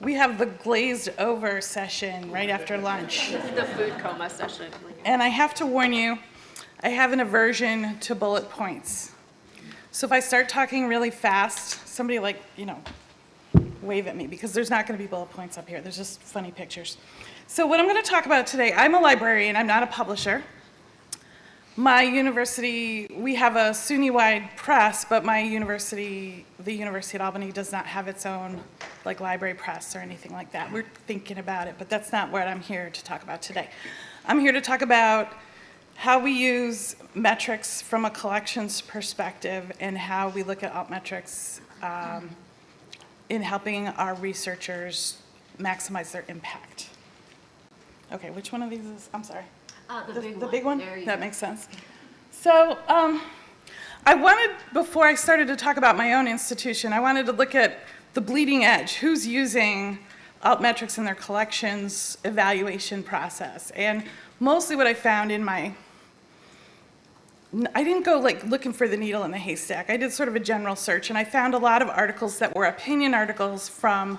We have the glazed over session right after lunch. The food coma session. And I have to warn you, I have an aversion to bullet points. So if I start talking really fast, somebody wave at me, because there's not going to be bullet points up here. There's just funny pictures. So what I'm going to talk about today, I'm a librarian, I'm not a publisher. My university, we have a SUNY-wide press, but my university, the University at Albany, does not have its own library press or anything like that. We're thinking about it, but that's not what I'm here to talk about today. I'm here to talk about how we use metrics from a collections perspective and how we look at altmetrics in helping our researchers maximize their impact. Okay, which one of these is, I'm sorry. The big one? That makes sense. So I wanted, before I started to talk about my own institution, I wanted to look at the bleeding edge. Who's using altmetrics in their collections evaluation process? And mostly what I found in my, I didn't go looking for the needle in the haystack. I did sort of a general search, and I found a lot of articles that were opinion articles from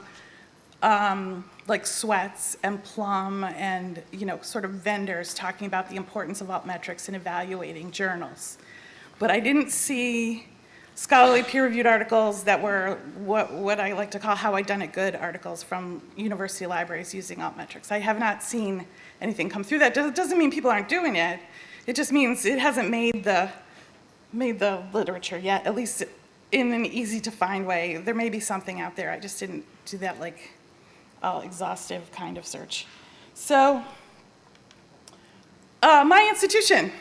like Sweats and Plum and sort of vendors talking about the importance of altmetrics in evaluating journals. But I didn't see scholarly peer-reviewed articles that were what I like to call how I done it good articles from university libraries using altmetrics. I have not seen anything come through that. Doesn't mean people aren't doing it. It just means it hasn't made the literature yet, at least in an easy to find way. There may be something out there. I just didn't do that exhaustive kind of search. So my institution,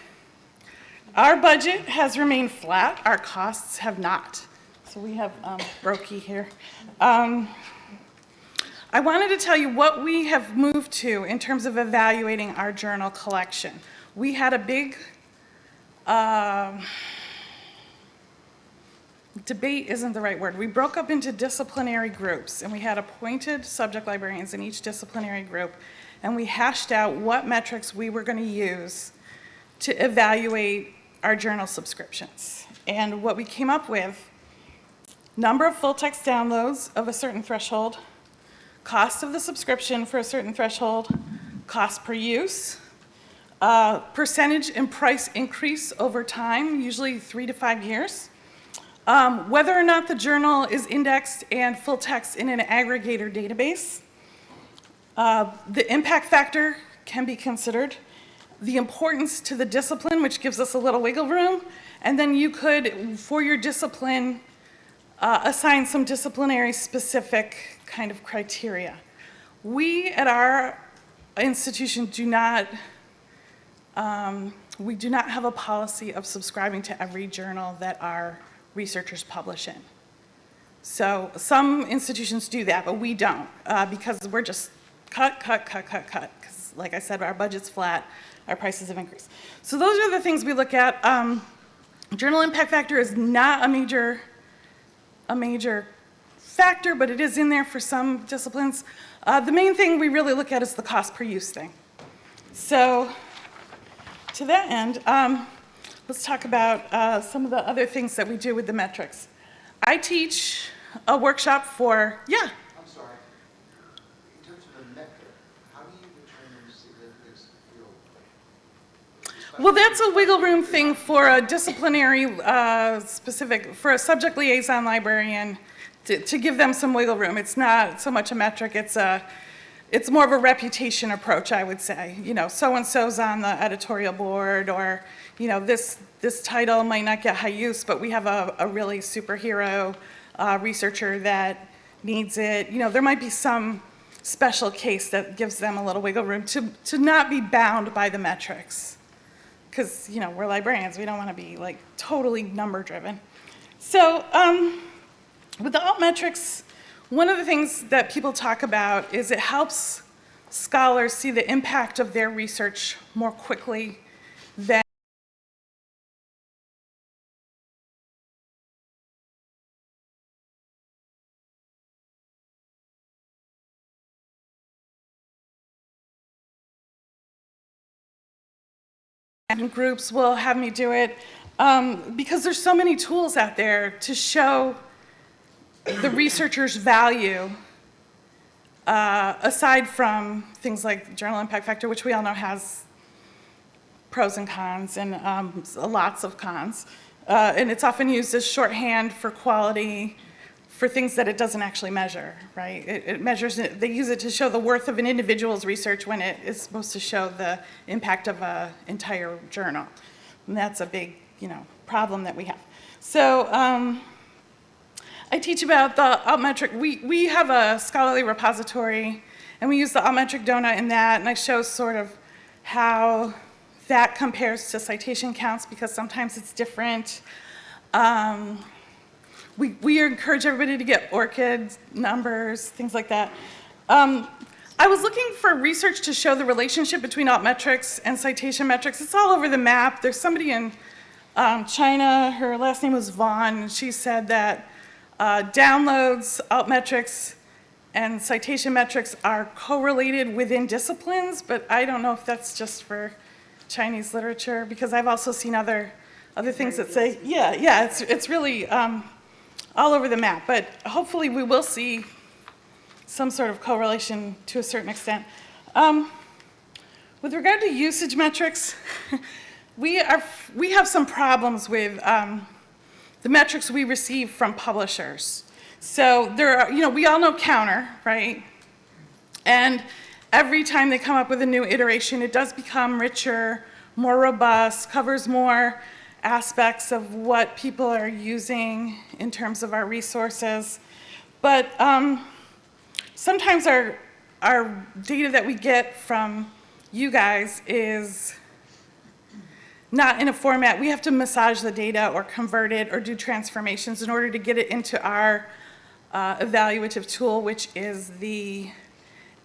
our budget has remained flat. Our costs have not. So we have Brokey here. I wanted to tell you what we have moved to in terms of evaluating our journal collection. We had a big debate isn't the right word. We broke up into disciplinary groups, and we had appointed subject librarians in each disciplinary group, and we hashed out what metrics we were going to use to evaluate our journal subscriptions. And what we came up with, number of full text downloads of a certain threshold, cost of the subscription for a certain threshold, cost per use, percentage and price increase over time, usually 3 to 5 years, whether or not the journal is indexed and full text in an aggregator database. The impact factor can be considered. The importance to the discipline, which gives us a little wiggle room. And then you could, for your discipline, assign some disciplinary specific kind of criteria. We at our institution do not have a policy of subscribing to every journal that our researchers publish in. So some institutions do that, but we don't, because we're just cut, because like I said, our budget's flat, our prices have increased. So those are the things we look at. Journal impact factor is not a major factor, but it is in there for some disciplines. The main thing we really look at is the cost per use thing. So to that end, let's talk about some of the other things that we do with the metrics. I teach a workshop for, I'm sorry. In terms of a metric, how do you determine significance field? well, that's a wiggle room thing for a disciplinary for a subject liaison librarian to give them some wiggle room. It's not so much a metric, it's more of a reputation approach, I would say. So-and-so's on the editorial board, or, this title might not get high use, but we have a really superhero researcher that needs it. There might be some special case that gives them a little wiggle room to not be bound by the metrics. Because, we're librarians, we don't want to be totally number driven. So with the altmetrics, one of the things that people talk about is it helps scholars see the impact of their research more quickly than groups will have me do it, because there's so many tools out there to show the researcher's value aside from things like journal impact factor, which we all know has pros and cons and lots of cons. And it's often used as shorthand for quality for things that it doesn't actually measure, right? It measures, they use it to show the worth of an individual's research when it is supposed to show the impact of an entire journal. And that's a big, problem that we have. So I teach about the altmetric. We have a scholarly repository, and we use the altmetric donut in that, and I show sort of how that compares to citation counts, because sometimes it's different. We encourage everybody to get ORCID numbers, things like that. I was looking for research to show the relationship between altmetrics and citation metrics. It's all over the map. There's somebody in China, her last name was Vaughn, and she said that downloads, altmetrics, and citation metrics are correlated within disciplines, but I don't know if that's just for Chinese literature, because I've also seen other things that say, yeah, it's really all over the map, but hopefully we will see some sort of correlation to a certain extent. With regard to usage metrics, we have some problems with the metrics we receive from publishers. So there are, we all know Counter, right? And every time they come up with a new iteration, it does become richer, more robust, covers more aspects of what people are using in terms of our resources. But sometimes our data that we get from you guys is not in a format. We have to massage the data or convert it or do transformations in order to get it into our evaluative tool, which is the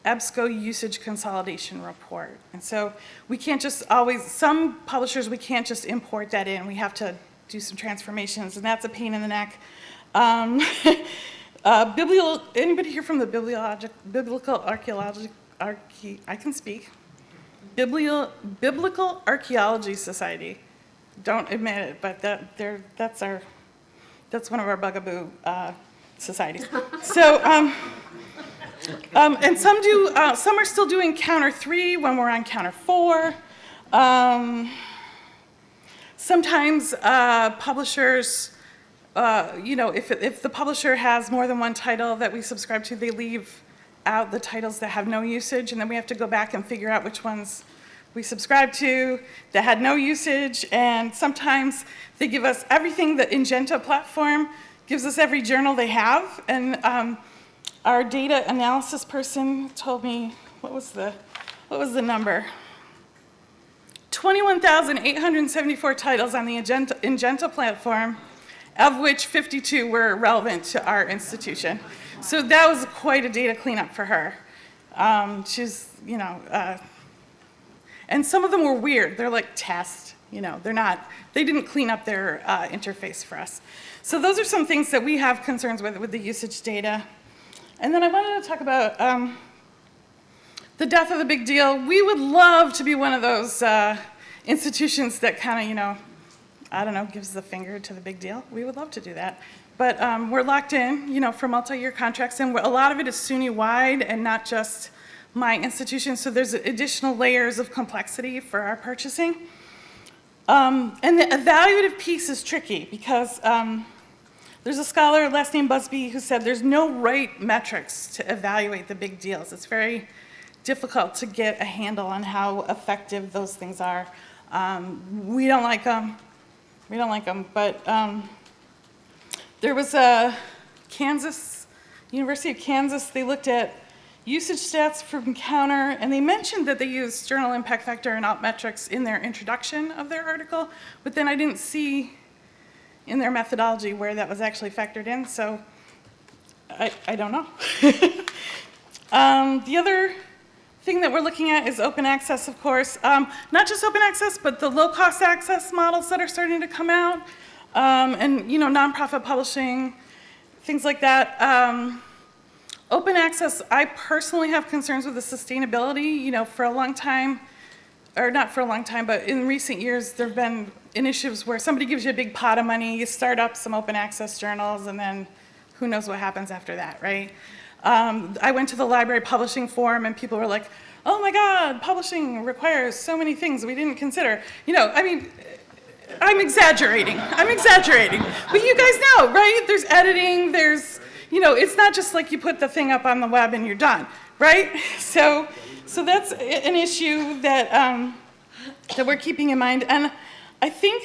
EBSCO usage consolidation report. And so we can't just always, some publishers, we can't just import that in. We have to do some transformations, and that's a pain in the neck. Anybody here from the Biblical Archaeology Society? Don't admit it, but that's one of our bugaboo societies. So, and some are still doing Counter 3 when we're on Counter 4. Sometimes publishers, if the publisher has more than one title that we subscribe to, they leave out the titles that have no usage, and then we have to go back and figure out which ones we subscribe to that had no usage. And sometimes they give us everything. The Ingenta platform gives us every journal they have, and our data analysis person told me, what was the number? 21,874 titles on the Ingenta platform, of which 52 were relevant to our institution. So that was quite a data cleanup for her. She's, and some of them were weird. They're like test, they didn't clean up their interface for us. So those are some things that we have concerns with the usage data. And then I wanted to talk about the death of the big deal. We would love to be one of those institutions that kind of, gives the finger to the big deal. We would love to do that. But we're locked in, for multi-year contracts, and a lot of it is SUNY-wide and not just my institution, so there's additional layers of complexity for our purchasing. And the evaluative piece is tricky because there's a scholar, last name Busby, who said there's no right metrics to evaluate the big deals. It's very difficult to get a handle on how effective those things are. We don't like them. But there was a University of Kansas, they looked at usage stats from Counter, and they mentioned that they used journal impact factor and altmetrics in their introduction of their article, but then I didn't see in their methodology where that was actually factored in, so I don't know. The other thing that we're looking at is open access, of course. Not just open access, but the low-cost access models that are starting to come out, and nonprofit publishing, things like that. Open access, I personally have concerns with the sustainability. For a long time, or not for a long time, but in recent years, there have been initiatives where somebody gives you a big pot of money, you start up some open access journals, and then who knows what happens after that, right? I went to the library publishing forum and people were like, oh my God, publishing requires so many things we didn't consider. You know, I mean, I'm exaggerating, but you guys know, right? There's editing, there's, you know, it's not just like you put the thing up on the web and you're done, right? So that's an issue that, that we're keeping in mind. And I think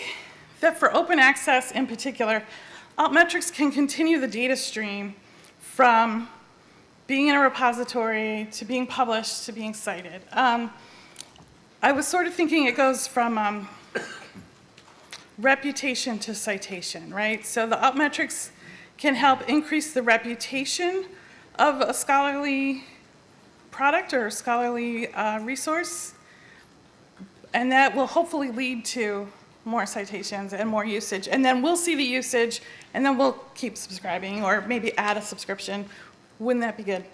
that for open access in particular, altmetrics can continue the data stream from being in a repository to being published to being cited. I was sort of thinking it goes from reputation to citation, right? So the altmetrics can help increase the reputation of a scholarly product or a scholarly resource, and that will hopefully lead to more citations and more usage. And then we'll see the usage, and then we'll keep subscribing or maybe add a subscription. Wouldn't that be good?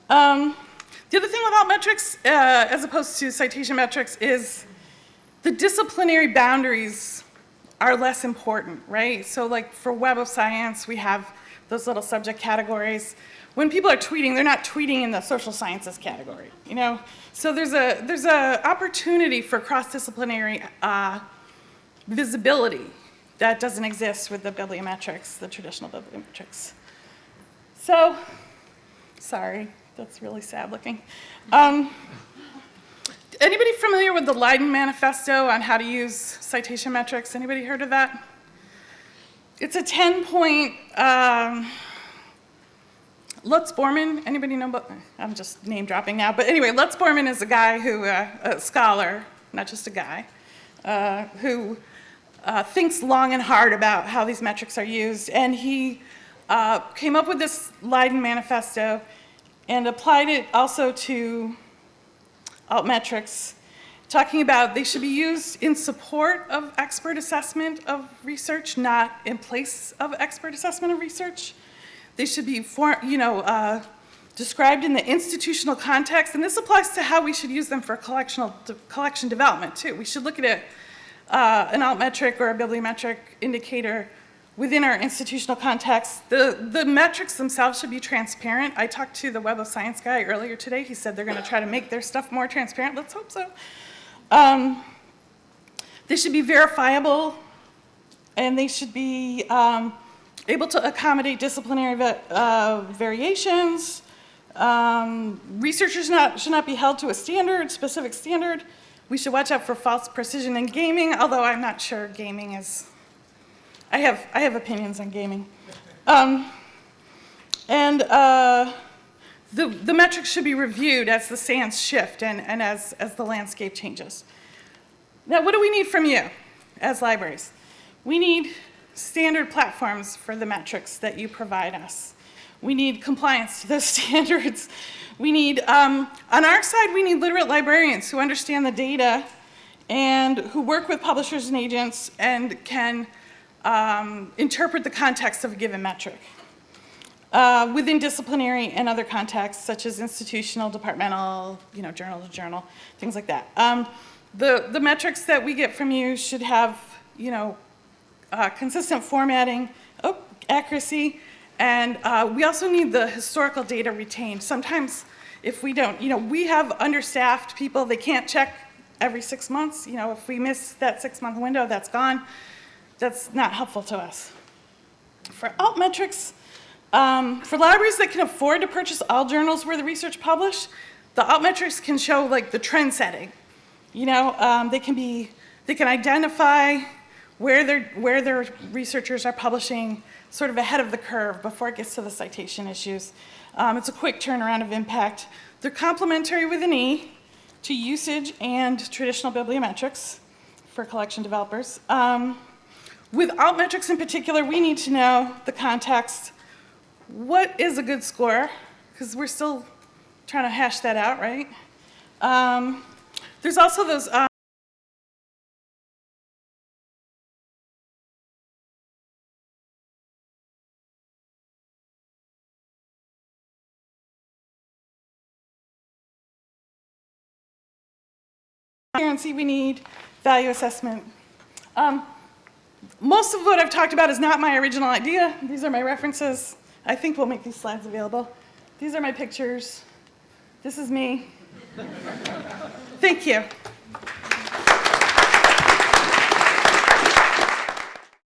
The other thing with altmetrics, as opposed to citation metrics, is the disciplinary boundaries are less important, right? So like for Web of Science, we have those little subject categories. When people are tweeting, they're not tweeting in the social sciences category, you know? So there's a opportunity for cross-disciplinary visibility that doesn't exist with the bibliometrics, the traditional bibliometrics. So, sorry, that's really sad looking. Anybody familiar with the Leiden Manifesto on how to use citation metrics? Anybody heard of that? It's a 10-point, Lutz Bormann, anybody know about, I'm just name dropping now, but anyway, Lutz Bormann is a guy who, a scholar, not just a guy, who thinks long and hard about how these metrics are used, and he came up with this Leiden Manifesto and applied it also to altmetrics, talking about they should be used in support of expert assessment of research, not in place of expert assessment of research. They should be described in the institutional context, and this applies to how we should use them for collection development too. We should look at an altmetric or a bibliometric indicator within our institutional context. The metrics themselves should be transparent. I talked to the Web of Science guy earlier today. He said they're going to try to make their stuff more transparent. Let's hope so. They should be verifiable, and they should be able to accommodate disciplinary variations. Researchers should not be held to a specific standard. We should watch out for false precision in gaming, although I'm not sure gaming is, I have opinions on gaming. The metrics should be reviewed as the sands shift and as the landscape changes. Now, what do we need from you as libraries? We need standard platforms for the metrics that you provide us. We need compliance to those standards. We need, on our side, we need literate librarians who understand the data and who work with publishers and agents and can interpret the context of a given metric within disciplinary and other contexts, such as institutional, departmental, journal to journal, things like that. The metrics that we get from you should have, consistent formatting, accuracy, and we also need the historical data retained. Sometimes if we don't, we have understaffed people, they can't check every 6 months. If we miss that 6-month window, that's gone. That's not helpful to us. For altmetrics, for libraries that can afford to purchase all journals where the research published, the altmetrics can show like the trend setting. They can identify where their researchers are publishing sort of ahead of the curve before it gets to the citation issues. It's a quick turnaround of impact. They're complementary with an E to usage and traditional bibliometrics for collection developers. With altmetrics in particular, we need to know the context. What is a good score? Because we're still trying to hash that out, right? There's also those transparency we need, value assessment. Most of what I've talked about is not my original idea. These are my references. I think we'll make these slides available. These are my pictures. This is me. Thank you.